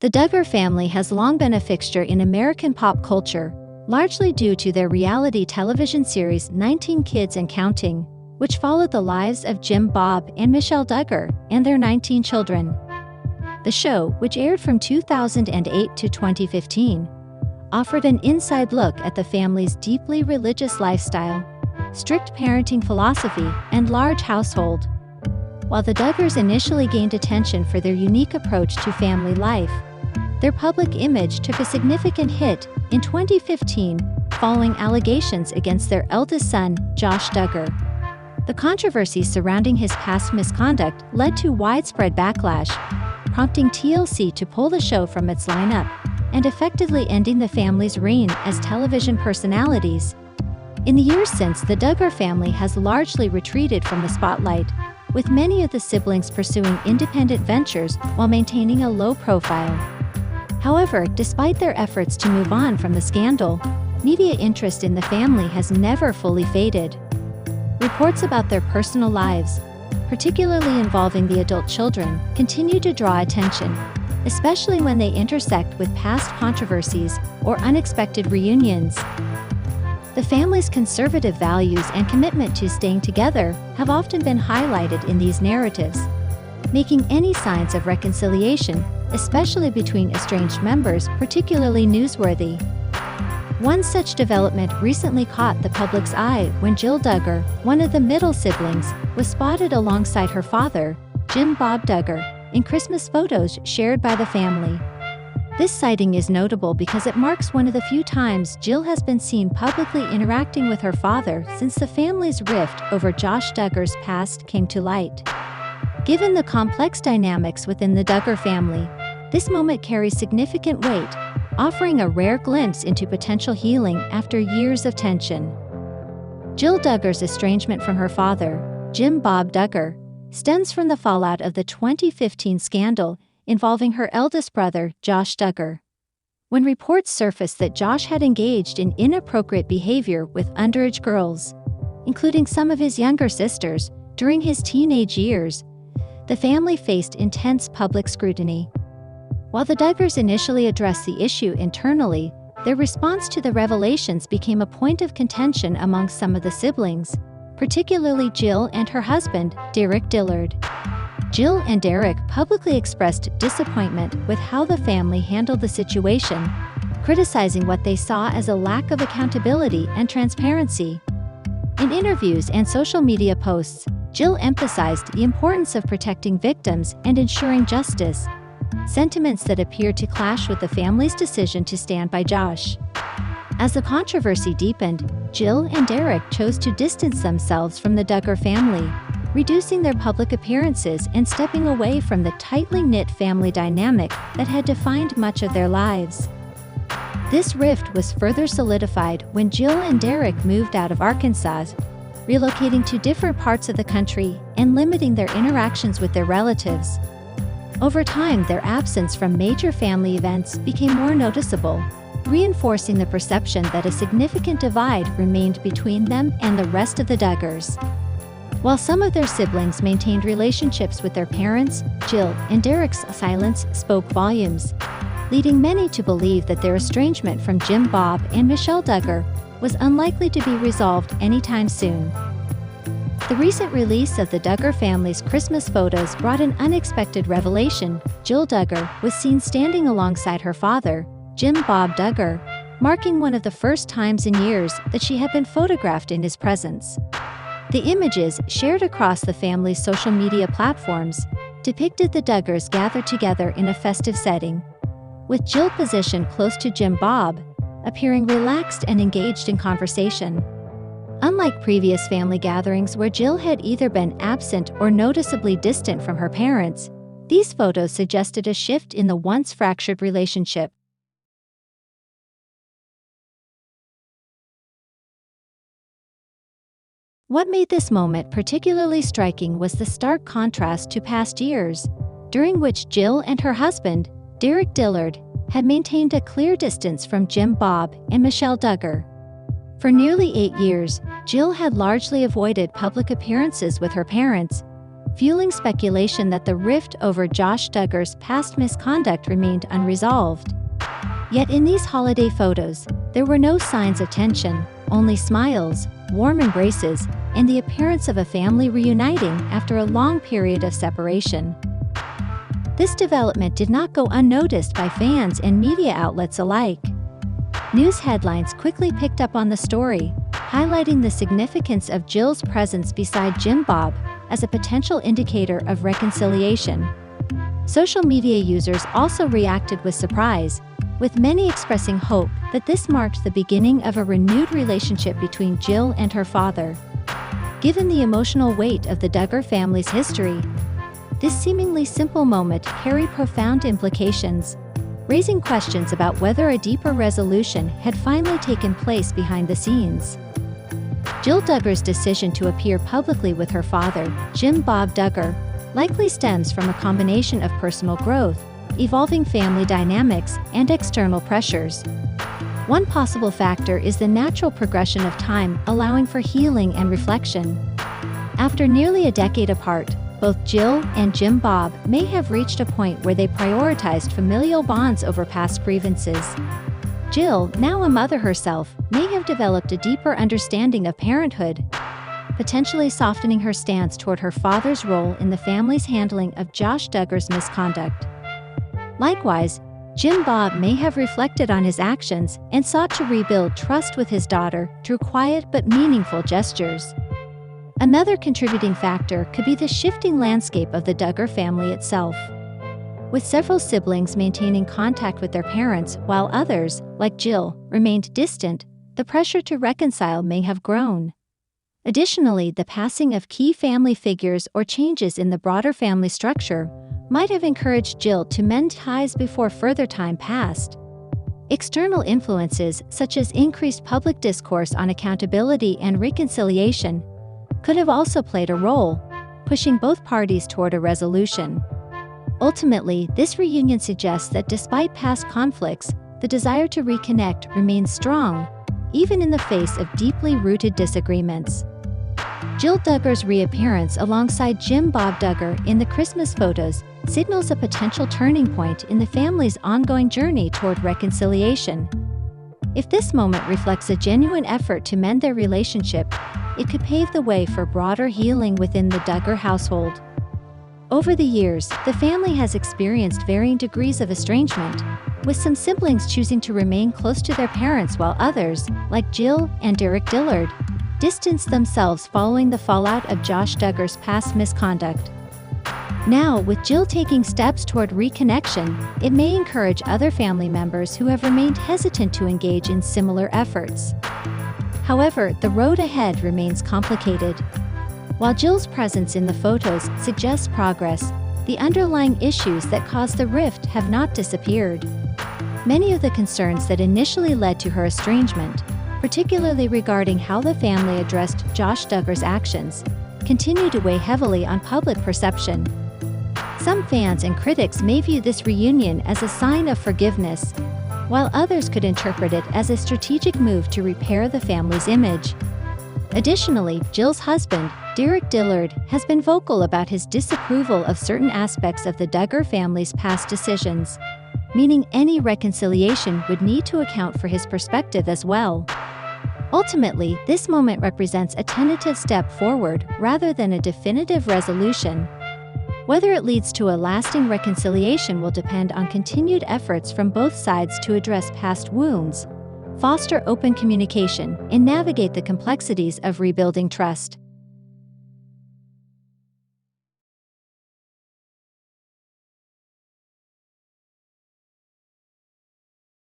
The Duggar family has long been a fixture in American pop culture, largely due to their reality television series 19 Kids and Counting, which followed the lives of Jim Bob and Michelle Duggar and their 19 children. The show, which aired from 2008 to 2015, offered an inside look at the family's deeply religious lifestyle, strict parenting philosophy, and large household. While the Duggars initially gained attention for their unique approach to family life, their public image took a significant hit in 2015 following allegations against their eldest son, Josh Duggar. The controversy surrounding his past misconduct led to widespread backlash, prompting TLC to pull the show from its lineup and effectively ending the family's reign as television personalities. In the years since, the Duggar family has largely retreated from the spotlight, with many of the siblings pursuing independent ventures while maintaining a low profile. However, despite their efforts to move on from the scandal, media interest in the family has never fully faded. Reports about their personal lives, particularly involving the adult children, continue to draw attention, especially when they intersect with past controversies or unexpected reunions. The family's conservative values and commitment to staying together have often been highlighted in these narratives, making any signs of reconciliation, especially between estranged members, particularly newsworthy. One such development recently caught the public's eye when Jill Duggar, one of the middle siblings, was spotted alongside her father, Jim Bob Duggar, in Christmas photos shared by the family. This sighting is notable because it marks one of the few times Jill has been seen publicly interacting with her father since the family's rift over Josh Duggar's past came to light. Given the complex dynamics within the Duggar family, this moment carries significant weight, offering a rare glimpse into potential healing after years of tension. Jill Duggar's estrangement from her father, Jim Bob Duggar, stems from the fallout of the 2015 scandal involving her eldest brother, Josh Duggar. When reports surfaced that Josh had engaged in inappropriate behavior with underage girls, including some of his younger sisters, during his teenage years, the family faced intense public scrutiny. While the Duggars initially addressed the issue internally, their response to the revelations became a point of contention among some of the siblings, particularly Jill and her husband, Derek Dillard. Jill and Derek publicly expressed disappointment with how the family handled the situation, criticizing what they saw as a lack of accountability and transparency. In interviews and social media posts, Jill emphasized the importance of protecting victims and ensuring justice, sentiments that appeared to clash with the family's decision to stand by Josh. As the controversy deepened, Jill and Derek chose to distance themselves from the Duggar family, reducing their public appearances and stepping away from the tightly knit family dynamic that had defined much of their lives. This rift was further solidified when Jill and Derek moved out of Arkansas, relocating to different parts of the country and limiting their interactions with their relatives. Over time, their absence from major family events became more noticeable, reinforcing the perception that a significant divide remained between them and the rest of the Duggars. While some of their siblings maintained relationships with their parents, Jill and Derek's silence spoke volumes, leading many to believe that their estrangement from Jim Bob and Michelle Duggar was unlikely to be resolved anytime soon. The recent release of the Duggar family's Christmas photos brought an unexpected revelation. Jill Duggar was seen standing alongside her father, Jim Bob Duggar, marking one of the first times in years that she had been photographed in his presence. The images, shared across the family's social media platforms, depicted the Duggars gathered together in a festive setting, with Jill positioned close to Jim Bob, appearing relaxed and engaged in conversation. Unlike previous family gatherings where Jill had either been absent or noticeably distant from her parents, these photos suggested a shift in the once fractured relationship. What made this moment particularly striking was the stark contrast to past years, during which Jill and her husband, Derek Dillard, had maintained a clear distance from Jim Bob and Michelle Duggar. For nearly 8 years, Jill had largely avoided public appearances with her parents, fueling speculation that the rift over Josh Duggar's past misconduct remained unresolved. Yet in these holiday photos, there were no signs of tension, only smiles, warm embraces, and the appearance of a family reuniting after a long period of separation. This development did not go unnoticed by fans and media outlets alike. News headlines quickly picked up on the story, highlighting the significance of Jill's presence beside Jim Bob as a potential indicator of reconciliation. Social media users also reacted with surprise, with many expressing hope that this marked the beginning of a renewed relationship between Jill and her father. Given the emotional weight of the Duggar family's history, this seemingly simple moment carried profound implications, raising questions about whether a deeper resolution had finally taken place behind the scenes. Jill Duggar's decision to appear publicly with her father, Jim Bob Duggar, likely stems from a combination of personal growth, evolving family dynamics, and external pressures. One possible factor is the natural progression of time, allowing for healing and reflection. After nearly a decade apart, both Jill and Jim Bob may have reached a point where they prioritized familial bonds over past grievances. Jill, now a mother herself, may have developed a deeper understanding of parenthood, potentially softening her stance toward her father's role in the family's handling of Josh Duggar's misconduct. Likewise, Jim Bob may have reflected on his actions and sought to rebuild trust with his daughter through quiet but meaningful gestures. Another contributing factor could be the shifting landscape of the Duggar family itself. With several siblings maintaining contact with their parents while others, like Jill, remained distant, the pressure to reconcile may have grown. Additionally, the passing of key family figures or changes in the broader family structure might have encouraged Jill to mend ties before further time passed. External influences, such as increased public discourse on accountability and reconciliation, could have also played a role, pushing both parties toward a resolution. Ultimately, this reunion suggests that despite past conflicts, the desire to reconnect remains strong, even in the face of deeply rooted disagreements. Jill Duggar's reappearance alongside Jim Bob Duggar in the Christmas photos signals a potential turning point in the family's ongoing journey toward reconciliation. If this moment reflects a genuine effort to mend their relationship, it could pave the way for broader healing within the Duggar household. Over the years, the family has experienced varying degrees of estrangement, with some siblings choosing to remain close to their parents while others, like Jill and Derek Dillard, distanced themselves following the fallout of Josh Duggar's past misconduct. Now, with Jill taking steps toward reconnection, it may encourage other family members who have remained hesitant to engage in similar efforts. However, the road ahead remains complicated. While Jill's presence in the photos suggests progress, the underlying issues that caused the rift have not disappeared. Many of the concerns that initially led to her estrangement, particularly regarding how the family addressed Josh Duggar's actions, continue to weigh heavily on public perception. Some fans and critics may view this reunion as a sign of forgiveness, while others could interpret it as a strategic move to repair the family's image. Additionally, Jill's husband, Derek Dillard, has been vocal about his disapproval of certain aspects of the Duggar family's past decisions, meaning any reconciliation would need to account for his perspective as well. Ultimately, this moment represents a tentative step forward rather than a definitive resolution. Whether it leads to a lasting reconciliation will depend on continued efforts from both sides to address past wounds, foster open communication, and navigate the complexities of rebuilding trust.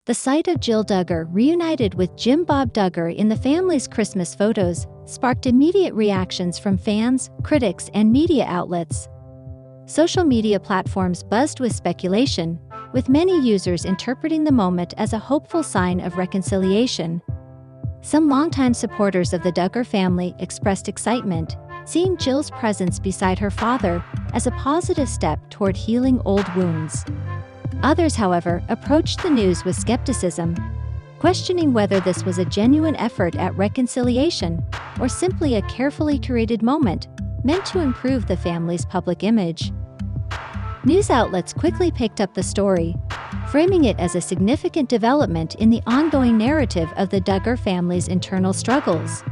The sight of Jill Duggar reunited with Jim Bob Duggar in the family's Christmas photos sparked immediate reactions from fans, critics, and media outlets. Social media platforms buzzed with speculation, with many users interpreting the moment as a hopeful sign of reconciliation. Some longtime supporters of the Duggar family expressed excitement, seeing Jill's presence beside her father as a positive step toward healing old wounds. Others, however, approached the news with skepticism, questioning whether this was a genuine effort at reconciliation or simply a carefully curated moment meant to improve the family's public image. News outlets quickly picked up the story, framing it as a significant development in the ongoing narrative of the Duggar family's internal struggles.